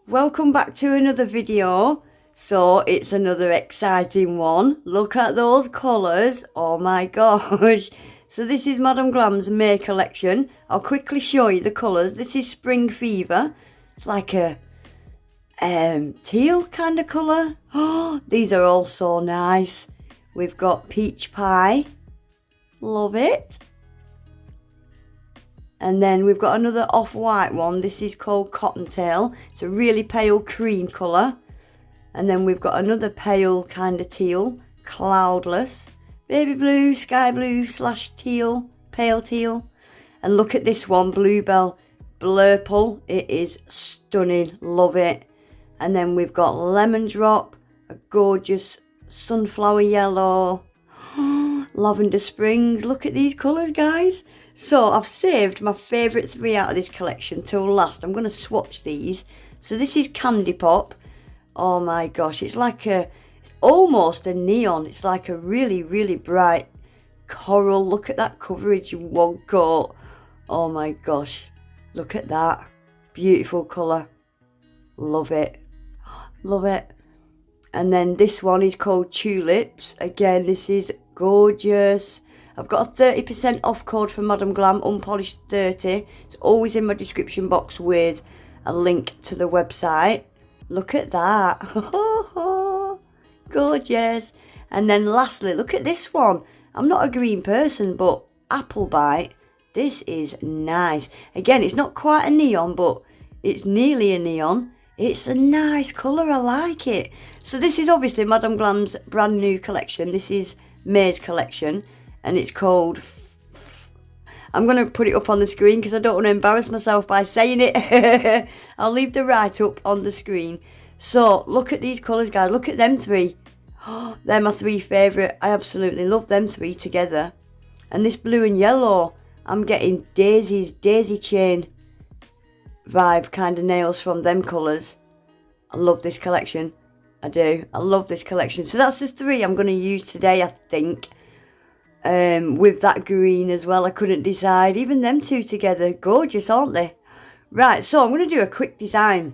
Welcome back to another video. So it's another exciting one. Look at those colours. Oh my gosh. So this is Madame Glam's May collection. I'll quickly show you the colours. This is Spring Fever. It's like a teal kind of colour. Oh, these are all so nice. We've got Peach Pie. Love it. And then we've got another off-white one. This is called Cottontail. It's a really pale cream colour. And then we've got another pale kind of teal, Cloudless. Baby blue, sky blue / teal, pale teal. And look at this one, Bluebell Blurple. It is stunning, love it. And then we've got Lemon Drop, a gorgeous sunflower yellow. Lavender Springs. Look at these colours, guys. So I've saved my favourite 3 out of this collection till last. I'm going to swatch these. So this is Candy Pop. Oh my gosh, it's almost a neon. It's like a really, really bright coral. Look at that coverage in one coat. Oh my gosh, look at that. Beautiful colour. Love it. Love it. And then this one is called Tulips. Again, this is gorgeous. I've got a 30% off code for Madame Glam, Unpolished 30. It's always in my description box with a link to the website. Look at that. Gorgeous. And then lastly, look at this one. I'm not a green person, but Apple Bite. This is nice. Again, it's not quite a neon, but it's nearly a neon. It's a nice colour. I like it. So this is obviously Madame Glam's brand new collection. This is May's collection. And it's called, I'm going to put it up on the screen because I don't want to embarrass myself by saying it. I'll leave the write-up on the screen. So, look at these colours, guys. Look at them 3. Oh, they're my 3 favourite. I absolutely love them 3 together. And this blue and yellow, I'm getting daisy chain vibe kind of nails from them colours. I love this collection. I do. I love this collection. So that's the 3 I'm going to use today, I think. With that green as well, I couldn't decide. Even them 2 together, gorgeous, aren't they? Right, so I'm going to do a quick design.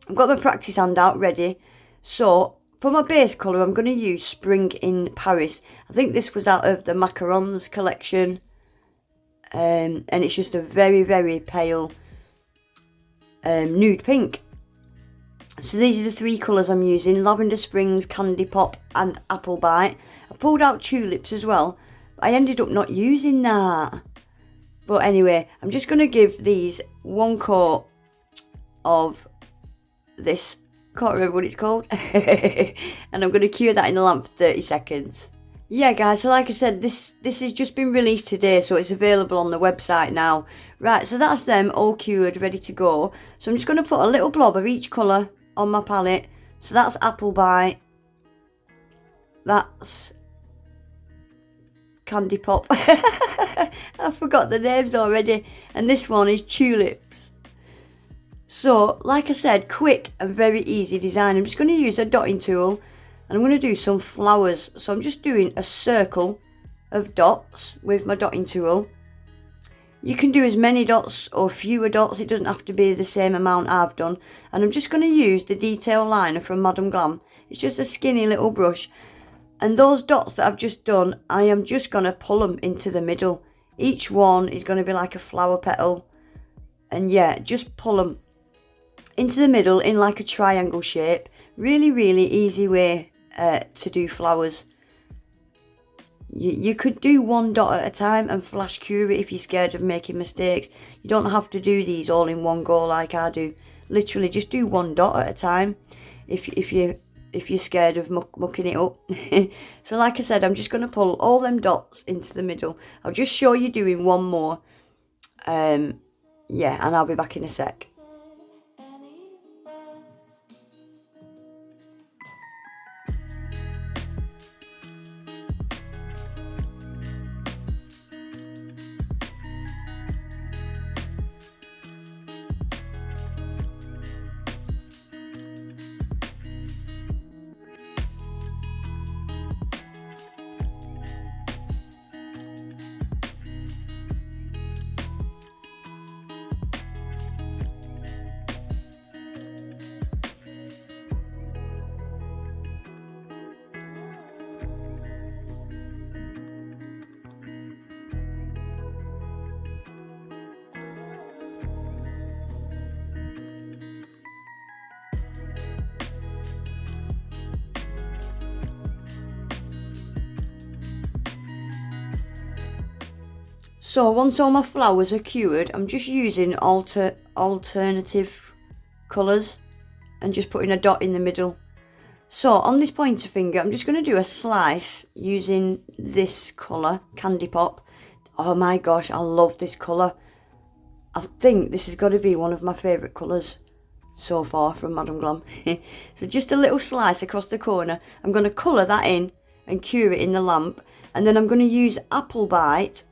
I've got my practice hand out ready. So, for my base colour, I'm going to use Spring in Paris. I think this was out of the Macarons collection. And it's just a very, very pale nude pink. So these are the 3 colours I'm using. Lavender Springs, Candy Pop and Apple Bite. I pulled out Tulips as well. I ended up not using that. But anyway, I'm just going to give these 1 coat of this. Can't remember what it's called. And I'm going to cure that in the lamp for 30 seconds. Yeah guys, so like I said, this has just been released today. So it's available on the website now. Right, so that's them all cured, ready to go. So I'm just going to put a little blob of each colour on my palette. So that's Apple Bite, that's Candy Pop, I forgot the names already, and this one is Tulips. So like I said, quick and very easy design. I'm just going to use a dotting tool and I'm going to do some flowers. So I'm just doing a circle of dots with my dotting tool. You can do as many dots or fewer dots. It doesn't have to be the same amount I've done. And I'm just going to use the detail liner from Madame Glam. It's just a skinny little brush. And those dots that I've just done, I am just going to pull them into the middle. Each one is going to be like a flower petal. And yeah, just pull them into the middle in like a triangle shape. Really, really easy way to do flowers. You could do 1 dot at a time and flash cure it if you're scared of making mistakes. You don't have to do these all in one go like I do. Literally just do 1 dot at a time if you're scared of mucking it up. So like I said, I'm just going to pull all them dots into the middle. I'll just show you doing 1 more. Yeah, and I'll be back in a sec. So once all my flowers are cured, I'm just using alternative colours and just putting a dot in the middle. So on this pointer finger, I'm just going to do a slice using this colour, Candy Pop. Oh my gosh, I love this colour. I think this has got to be one of my favourite colours so far from Madam Glam. So just a little slice across the corner. I'm going to colour that in and cure it in the lamp. And then I'm going to use Apple Bite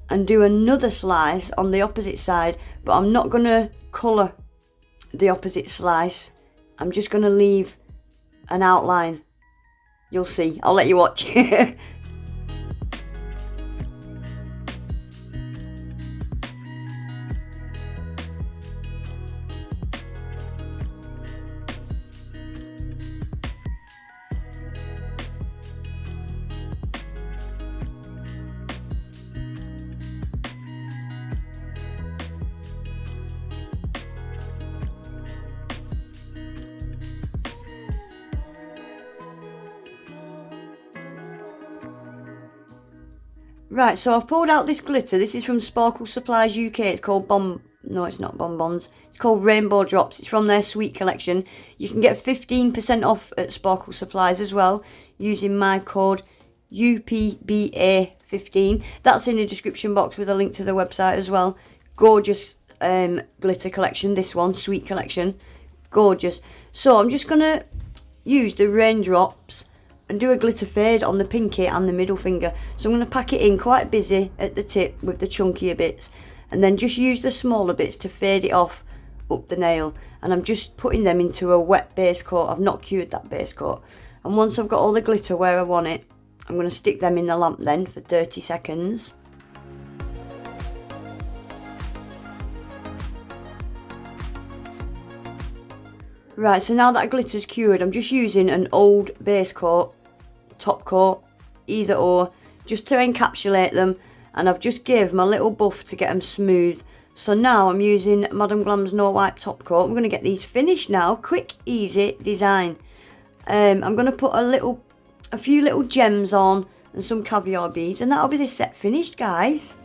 and do another slice on the opposite side. But I'm not going to colour the opposite slice. I'm just going to leave an outline. You'll see. I'll let you watch. Right, so I've pulled out this glitter. This is from Sparkle Supplies UK. It's called No, it's not Bonbons. It's called Rainbow Drops. It's from their Sweet collection. You can get 15% off at Sparkle Supplies as well using my code UPBA15. That's in the description box with a link to the website as well. Gorgeous glitter collection, this one, Sweet collection. Gorgeous. So I'm just going to use the raindrops and do a glitter fade on the pinky and the middle finger. So I'm going to pack it in quite busy at the tip with the chunkier bits, and then just use the smaller bits to fade it off up the nail. And I'm just putting them into a wet base coat. I've not cured that base coat. And once I've got all the glitter where I want it, I'm going to stick them in the lamp then for 30 seconds. Right, so now that glitter's cured, I'm just using an old base coat, top coat, either or, just to encapsulate them, and I've just gave my little buff to get them smooth. So now I'm using Madam Glam's No Wipe top coat. I'm going to get these finished now, quick, easy design. I'm going to put a few little gems on and some caviar beads, and that'll be the set finished, guys.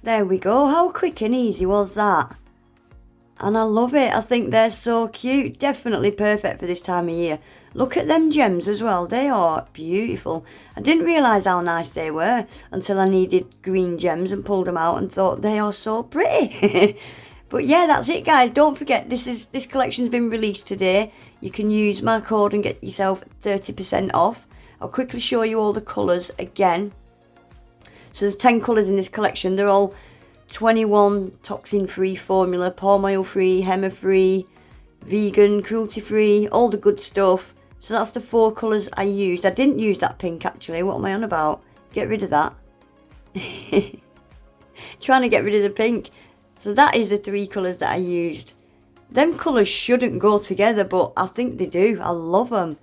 There we go. How quick and easy was that? And I love it. I think they're so cute. Definitely perfect for this time of year. Look at them gems as well. They are beautiful. I didn't realise how nice they were until I needed green gems and pulled them out and thought they are so pretty. But yeah, that's it, guys. Don't forget, this collection's been released today. You can use my code and get yourself 30% off. I'll quickly show you all the colours again. So there's 10 colours in this collection. They're all 21 toxin-free formula, palm oil-free, henna-free, vegan, cruelty-free, all the good stuff. So that's the 4 colours I used. I didn't use that pink, actually. What am I on about? Get rid of that. Trying to get rid of the pink. So that is the 3 colours that I used. Them colours shouldn't go together, but I think they do. I love them.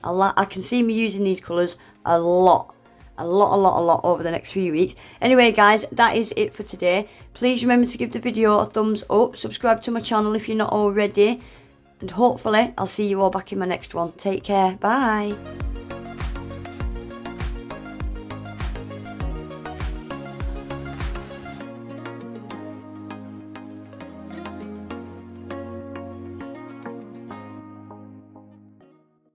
I can see me using these colours a lot over the next few weeks. Anyway, guys, that is it for today. Please remember to give the video a thumbs up. Subscribe to my channel if you're not already. And hopefully, I'll see you all back in my next one. Take care. Bye.